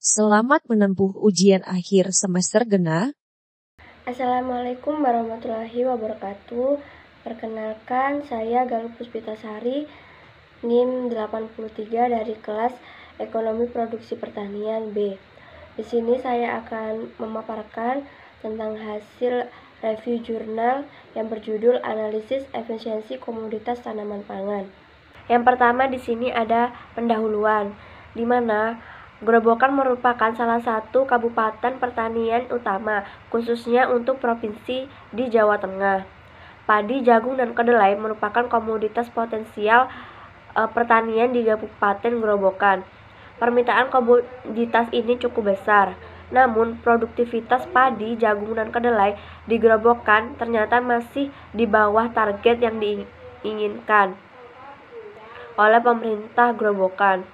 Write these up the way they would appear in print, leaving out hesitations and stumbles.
Selamat menempuh ujian akhir semester genap. Assalamualaikum warahmatullahi wabarakatuh. Perkenalkan, saya Galuh Puspitasari, NIM 83 dari kelas Ekonomi Produksi Pertanian B. Di sini saya akan memaparkan tentang hasil review jurnal yang berjudul Analisis Efisiensi Komoditas Tanaman Pangan. Yang pertama di sini ada pendahuluan, di mana Grobogan merupakan salah satu kabupaten pertanian utama, khususnya untuk provinsi di Jawa Tengah. Padi, jagung, dan kedelai merupakan komoditas potensial pertanian di Kabupaten Grobogan. Permintaan komoditas ini cukup besar, namun produktivitas padi, jagung, dan kedelai di Grobogan ternyata masih di bawah target yang diinginkan oleh pemerintah Grobogan.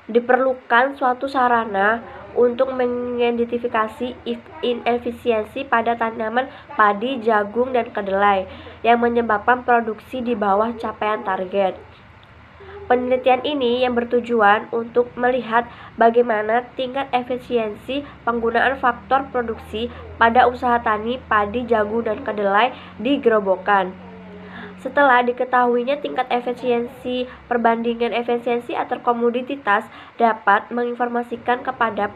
Diperlukan suatu sarana untuk mengidentifikasi inefisiensi pada tanaman padi, jagung, dan kedelai yang menyebabkan produksi di bawah capaian target. Penelitian ini yang bertujuan untuk melihat bagaimana tingkat efisiensi penggunaan faktor produksi pada usaha tani padi, jagung, dan kedelai di Grobogan. Setelah diketahuinya tingkat efisiensi, perbandingan efisiensi antar komoditas dapat menginformasikan kepada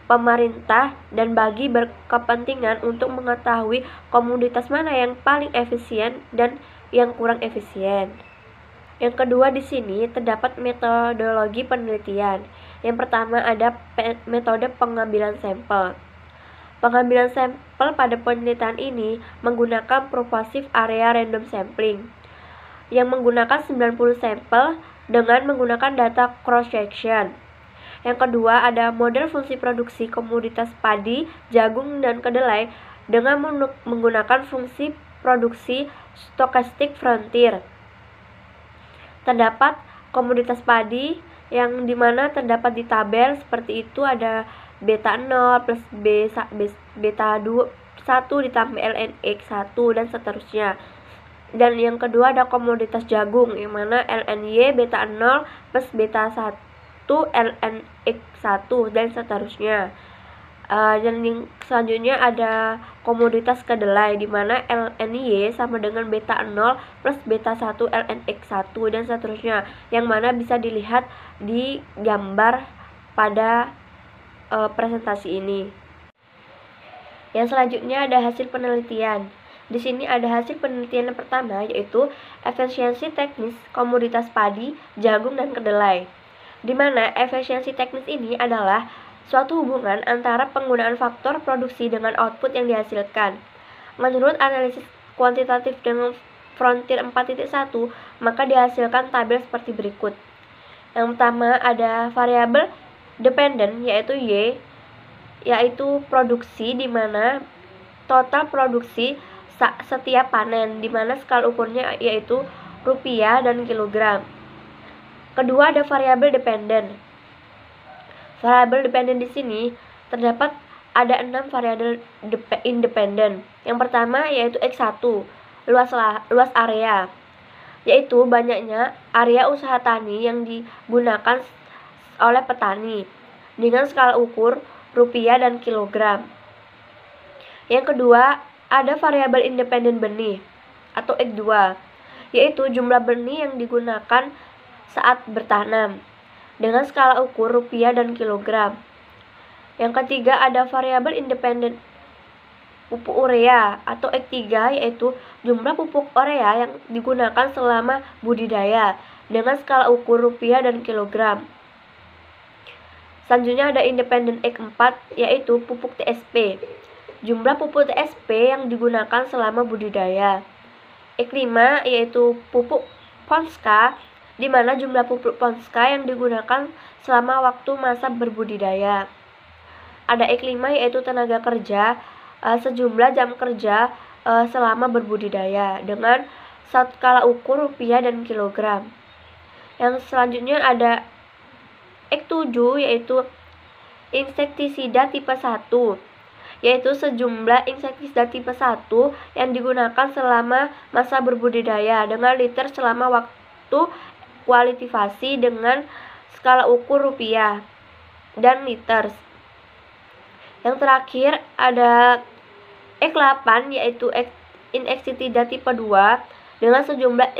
pemerintah dan bagi berkepentingan untuk mengetahui komoditas mana yang paling efisien dan yang kurang efisien. Yang kedua di sini terdapat metodologi penelitian. Yang pertama ada metode pengambilan sampel. Pengambilan sampel pada penelitian ini menggunakan pervasive area random sampling yang menggunakan 90 sampel dengan menggunakan data cross-section. Yang kedua ada model fungsi produksi komoditas padi, jagung, dan kedelai dengan menggunakan fungsi produksi stochastic frontier. Terdapat komoditas padi yang dimana terdapat di tabel seperti itu, ada beta 0 plus beta 1 ditambah lnx 1 dan seterusnya. Dan yang kedua ada komoditas jagung yang mana lny beta 0 plus beta 1 lnx 1 dan seterusnya. Dan yang selanjutnya ada komoditas kedelai di mana lny sama dengan beta 0 plus beta 1 lnx 1 dan seterusnya, yang mana bisa dilihat di gambar pada presentasi ini. Yang selanjutnya ada hasil penelitian. Di sini ada hasil penelitian yang pertama, yaitu efisiensi teknis komoditas padi, jagung, dan kedelai. Di mana efisiensi teknis ini adalah suatu hubungan antara penggunaan faktor produksi dengan output yang dihasilkan. Menurut analisis kuantitatif dengan frontier 4.1, maka dihasilkan tabel seperti berikut. Yang pertama ada variabel dependent, yaitu Y, yaitu produksi, di mana total produksi setiap panen, di mana skala ukurnya yaitu rupiah dan kilogram. Kedua ada variabel dependent. Variabel dependent di sini terdapat ada 6 variabel independen. Yang pertama yaitu X1, luas area, yaitu banyaknya area usaha tani yang digunakan oleh petani dengan skala ukur rupiah dan kilogram. Yang kedua ada variabel independen benih atau X2, yaitu jumlah benih yang digunakan saat bertanam dengan skala ukur rupiah dan kilogram. Yang ketiga ada variabel independen pupuk urea atau X3, yaitu jumlah pupuk urea yang digunakan selama budidaya dengan skala ukur rupiah dan kilogram. Selanjutnya ada independen X4, yaitu pupuk TSP, jumlah pupuk TSP yang digunakan selama budidaya. X5 yaitu pupuk Ponska, di mana jumlah pupuk Ponska yang digunakan selama waktu masa berbudidaya. Ada X5 yaitu tenaga kerja, sejumlah jam kerja selama berbudidaya dengan skala ukur rupiah dan kilogram. Yang selanjutnya ada X7 yaitu insektisida tipe 1, yaitu sejumlah insektisida tipe 1 yang digunakan selama masa berbudidaya dengan liter selama waktu kualifikasi dengan skala ukur rupiah. dan liters. Yang terakhir ada X8 yaitu insektida tipe 2 dengan sejumlah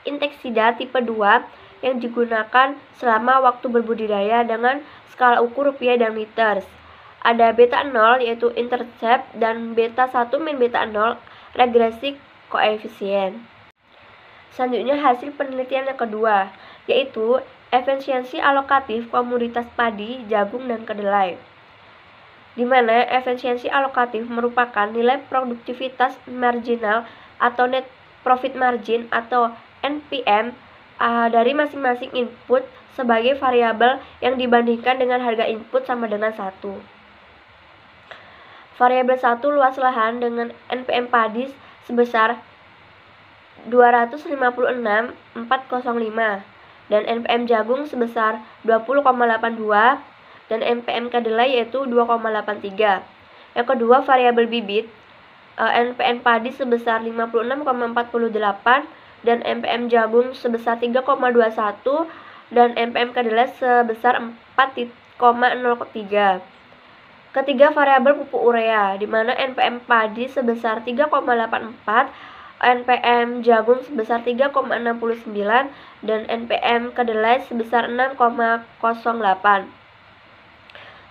insektida tipe 2 yang digunakan selama waktu berbudidaya dengan skala ukur rupiah dan liters. Ada beta 0 yaitu intercept dan beta 1 min beta 0 regresi koefisien. Selanjutnya hasil penelitian yang kedua yaitu efisiensi alokatif komoditas padi, jagung, dan kedelai. Di mana efisiensi alokatif merupakan nilai produktivitas marginal atau net profit margin atau NPM dari masing-masing input sebagai variabel yang dibandingkan dengan harga input sama dengan 1. Variabel 1 luas lahan dengan NPM padi sebesar 256.405 dan NPM jagung sebesar 20,82 dan NPM kedelai yaitu 2,83. Yang kedua variabel bibit NPM padi sebesar 56,48 dan NPM jagung sebesar 3,21 dan NPM kedelai sebesar 4,03. Ketiga variabel pupuk urea di mana NPM padi sebesar 3,84, NPM jagung sebesar 3,69 dan NPM kedelai sebesar 6,08.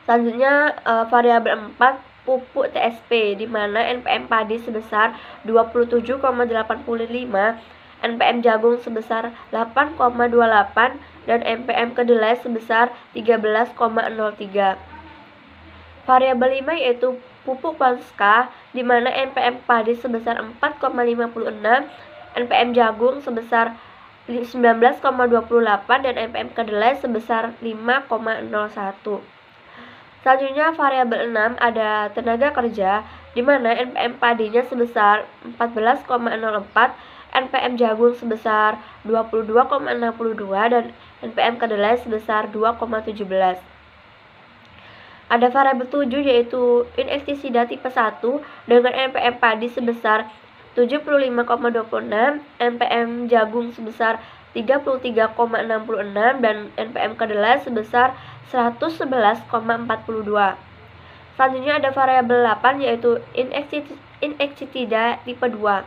Selanjutnya variabel 4 pupuk TSP di mana NPM padi sebesar 27,85, NPM jagung sebesar 8,28 dan NPM kedelai sebesar 13,03. Variabel 5 yaitu pupuk Panska di mana NPM padi sebesar 4,56, NPM jagung sebesar 19,28 dan NPM kedelai sebesar 5,01. Selanjutnya variabel 6 ada tenaga kerja di mana NPM padinya sebesar 14,04, NPM jagung sebesar 22,62 dan NPM kedelai sebesar 2,17. Ada variabel 7 yaitu insektida tipe 1 dengan NPM padi sebesar 75,26, NPM jagung sebesar 33,66 dan NPM kedelai sebesar 111,42. Selanjutnya ada variabel 8 yaitu insektida tipe 2.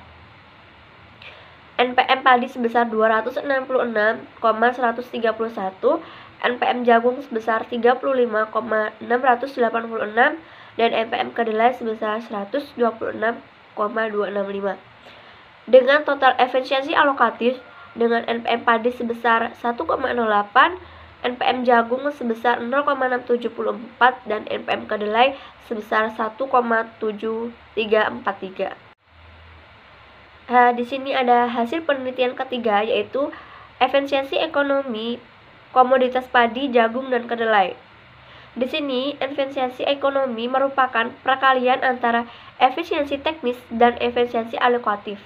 NPM padi sebesar 266,131, NPM jagung sebesar 35,686 dan NPM kedelai sebesar 126,265. Dengan total efisiensi alokatif dengan NPM padi sebesar 1,08, NPM jagung sebesar 0,674 dan NPM kedelai sebesar 1,7343. Di sini ada hasil penelitian ketiga yaitu efisiensi ekonomi komoditas padi, jagung, dan kedelai. Di sini efisiensi ekonomi merupakan perkalian antara efisiensi teknis dan efisiensi alokatif.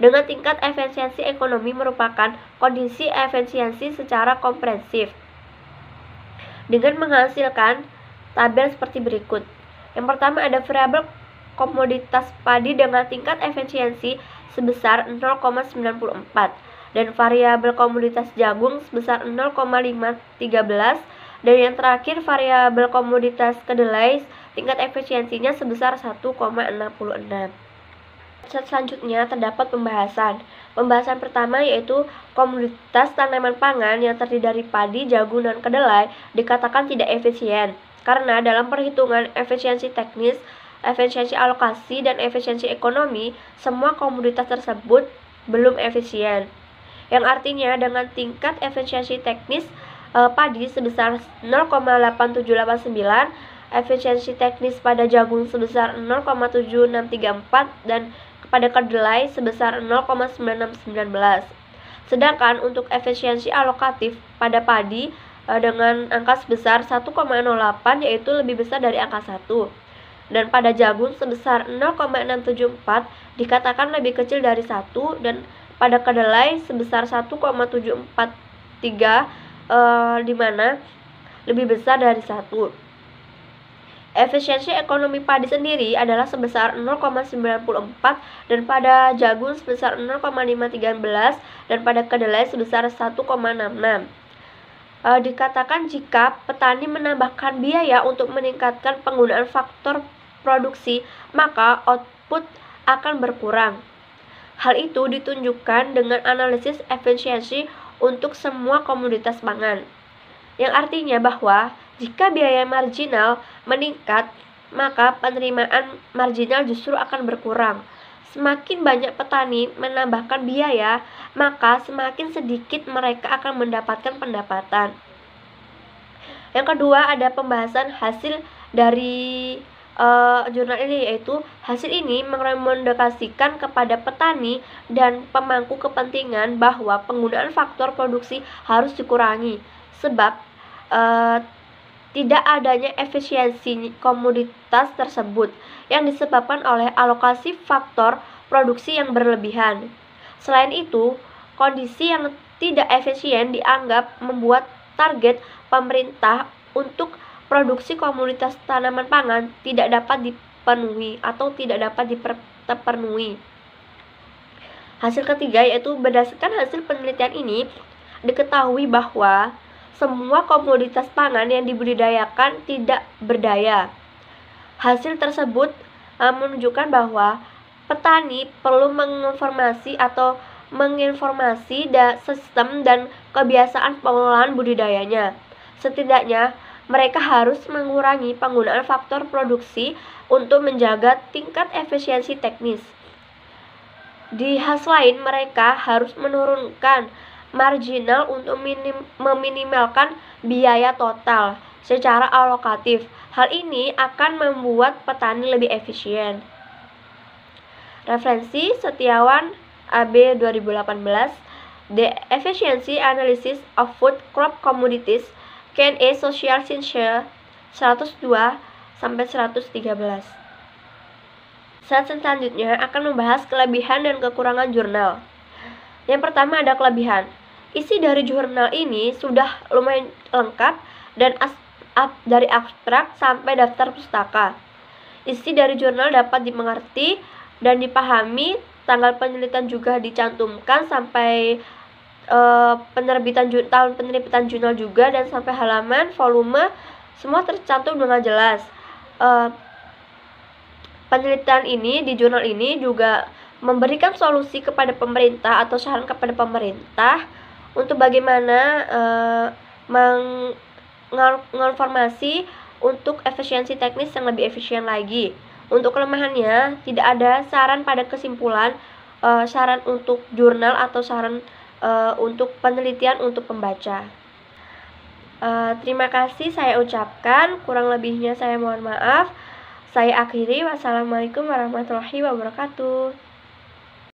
Dengan tingkat efisiensi ekonomi merupakan kondisi efisiensi secara komprehensif dengan menghasilkan tabel seperti berikut. Yang pertama ada variabel komoditas padi dengan tingkat efisiensi sebesar 0,94 dan variabel komoditas jagung sebesar 0,513 dan yang terakhir variabel komoditas kedelai tingkat efisiensinya sebesar 1,66. Selanjutnya terdapat pembahasan. Pembahasan pertama yaitu komoditas tanaman pangan yang terdiri dari padi, jagung, dan kedelai dikatakan tidak efisien karena dalam perhitungan efisiensi teknis, efisiensi alokasi, dan efisiensi ekonomi, semua komoditas tersebut belum efisien. Yang artinya dengan tingkat efisiensi teknis padi sebesar 0,8789, efisiensi teknis pada jagung sebesar 0,7634 dan pada kedelai sebesar 0,9619. Sedangkan untuk efisiensi alokatif pada padi dengan angka sebesar 1,08 yaitu lebih besar dari angka 1. Dan pada jagung sebesar 0,674 dikatakan lebih kecil dari 1 dan pada kedelai sebesar 1,743 di mana lebih besar dari 1. Efisiensi ekonomi padi sendiri adalah sebesar 0,94 dan pada jagung sebesar 0,513 dan pada kedelai sebesar 1,66. dikatakan jika petani menambahkan biaya untuk meningkatkan penggunaan faktor produksi, maka output akan berkurang. Hal itu ditunjukkan dengan analisis efisiensi untuk semua komoditas pangan, yang artinya bahwa jika biaya marginal meningkat, maka penerimaan marginal justru akan berkurang. Semakin banyak petani menambahkan biaya, maka semakin sedikit mereka akan mendapatkan pendapatan. Yang kedua, ada pembahasan hasil dari jurnal ini, yaitu hasil ini merekomendasikan kepada petani dan pemangku kepentingan bahwa penggunaan faktor produksi harus dikurangi sebab tidak adanya efisiensi komoditas tersebut yang disebabkan oleh alokasi faktor produksi yang berlebihan. Selain itu, kondisi yang tidak efisien dianggap membuat target pemerintah untuk produksi komoditas tanaman pangan tidak dapat dipenuhi atau tidak dapat dipenuhi. Hasil ketiga, yaitu berdasarkan hasil penelitian ini, diketahui bahwa semua komoditas pangan yang dibudidayakan tidak berdaya. Hasil tersebut menunjukkan bahwa petani perlu menginformasi sistem dan kebiasaan pengelolaan budidayanya. Setidaknya, mereka harus mengurangi penggunaan faktor produksi untuk menjaga tingkat efisiensi teknis. Di hal lain, mereka harus menurunkan marginal untuk meminimalkan biaya total secara alokatif. Hal ini akan membuat petani lebih efisien. Referensi Setiawan AB 2018, The Efficiency Analysis of Food Crop Commodities, Q&A Social Science 102-113. Slide selanjutnya akan membahas kelebihan dan kekurangan jurnal. Yang pertama ada kelebihan. Isi dari jurnal ini sudah lumayan lengkap dan dari abstrak sampai daftar pustaka. Isi dari jurnal dapat dimengerti dan dipahami, tanggal penelitian juga dicantumkan sampai tahun penerbitan jurnal juga, dan sampai halaman, volume, semua tercantum dengan jelas. Penelitian ini di jurnal ini juga memberikan solusi kepada pemerintah atau saran kepada pemerintah untuk bagaimana menginformasi untuk efisiensi teknis yang lebih efisien lagi. Untuk kelemahannya, tidak ada saran pada kesimpulan, saran untuk jurnal atau saran untuk penelitian untuk pembaca. Terima kasih saya ucapkan, kurang lebihnya saya mohon maaf. Saya akhiri, wassalamualaikum warahmatullahi wabarakatuh.